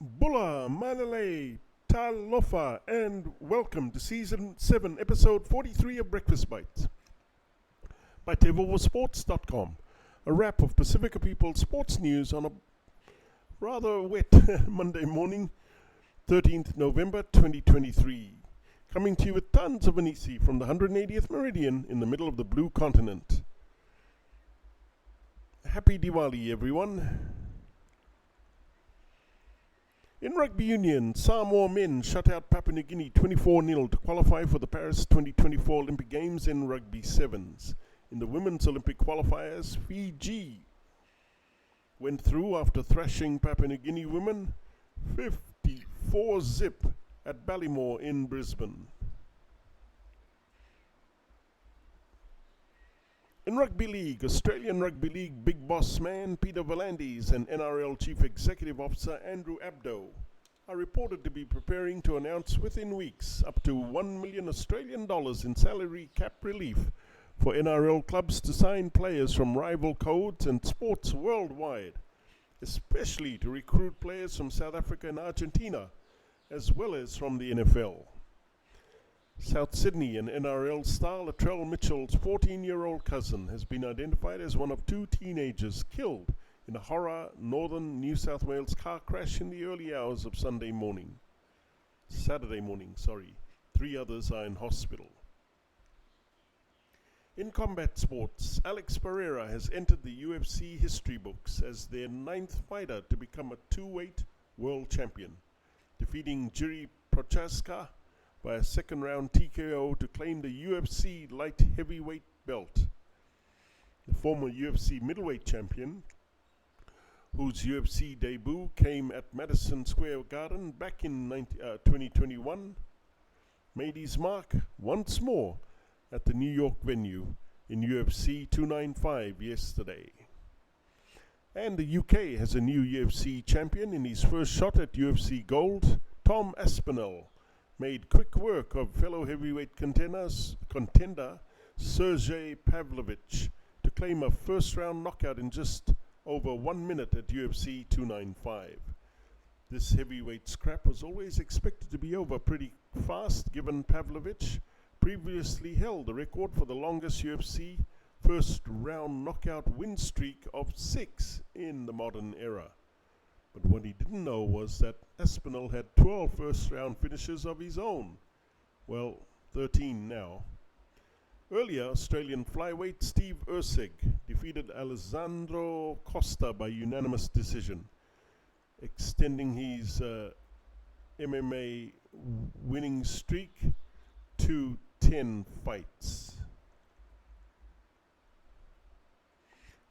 Bula, Manalay, Talofa and Welcome to Season 7, Episode 43 of Breakfast Bites by TEIVOVOsports.com. A wrap of Pasifika People's sports news on a rather wet Monday morning, 13th November 2023. Coming to you with tons of hanisi from the 180th meridian in the middle of the blue continent. Happy Diwali, everyone. In rugby union, Samoa men shut out Papua New Guinea 24-0 to qualify for the Paris 2024 Olympic Games in rugby sevens. In the women's Olympic qualifiers, Fiji went through after thrashing Papua New Guinea women 54-0 at Ballymore in Brisbane. In Rugby League, Australian Rugby League big boss man Peter V'landys and NRL Chief Executive Officer Andrew Abdo are reported to be preparing to announce within weeks up to $1 million Australian in salary cap relief for NRL clubs to sign players from rival codes and sports worldwide, especially to recruit players from South Africa and Argentina, as well as from the NFL. South Sydney and NRL star Latrell Mitchell's 14-year-old cousin has been identified as one of two teenagers killed in a horror northern New South Wales car crash in the early hours of Saturday morning. 3 others are in hospital. In combat sports, Alex Pereira has entered the UFC history books as their 9th fighter to become a two-weight world champion, defeating Jiri Prochaska by a second-round TKO to claim the UFC light heavyweight belt. The former UFC middleweight champion, whose UFC debut came at Madison Square Garden back in 2021, made his mark once more at the New York venue in UFC 295 yesterday. And the UK has a new UFC champion in his first shot at UFC Gold. Tom Aspinall made quick work of fellow heavyweight contender Sergey Pavlovich to claim a first-round knockout in just over 1 minute at UFC 295. This heavyweight scrap was always expected to be over pretty fast, given Pavlovich previously held the record for the longest UFC first-round knockout win streak of 6 in the modern era. But what he didn't know was that Aspinall had 12 first-round finishes of his own. Well, 13 now. Earlier, Australian flyweight Steve Erceg defeated Alessandro Costa by unanimous decision, extending his MMA winning streak to 10 fights.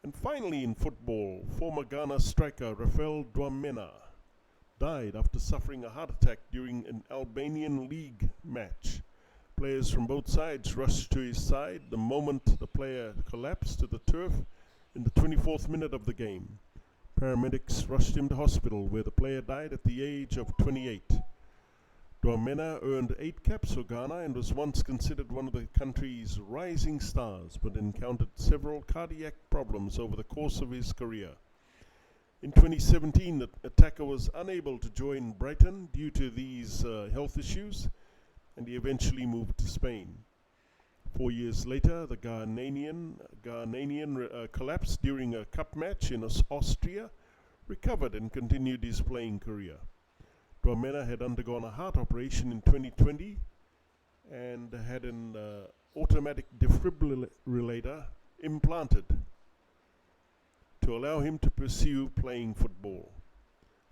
And finally in football, former Ghana striker Rafael Dwamena died after suffering a heart attack during an Albanian league match. Players from both sides rushed to his side the moment the player collapsed to the turf in the 24th minute of the game. Paramedics rushed him to hospital, where the player died at the age of 28. Dwamena earned 8 caps for Ghana and was once considered one of the country's rising stars, but encountered several cardiac problems over the course of his career. In 2017, the attacker was unable to join Brighton due to these health issues, and he eventually moved to Spain. 4 years later, the Ghanaian collapsed during a cup match in Austria, recovered and continued his playing career. Dwamena had undergone a heart operation in 2020 and had an automatic defibrillator implanted to allow him to pursue playing football.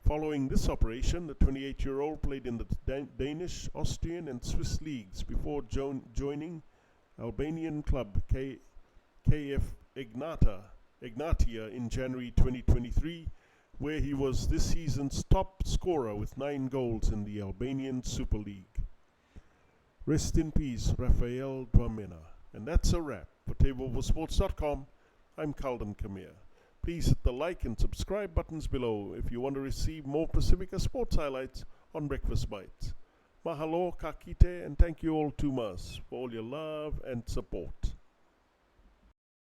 Following this operation, the 28-year-old played in the Danish, Austrian and Swiss leagues before joining Albanian club KF Ignatia in January 2023, where he was this season's top scorer with 9 goals in the Albanian Super League. Rest in peace, Rafael Dwamena. And that's a wrap. For TEIVOVOsports.com, I'm Kalden Kamir. Please hit the like and subscribe buttons below if you want to receive more Pasifika sports highlights on Breakfast Bites. Mahalo, kakite, and thank you all too much for all your love and support.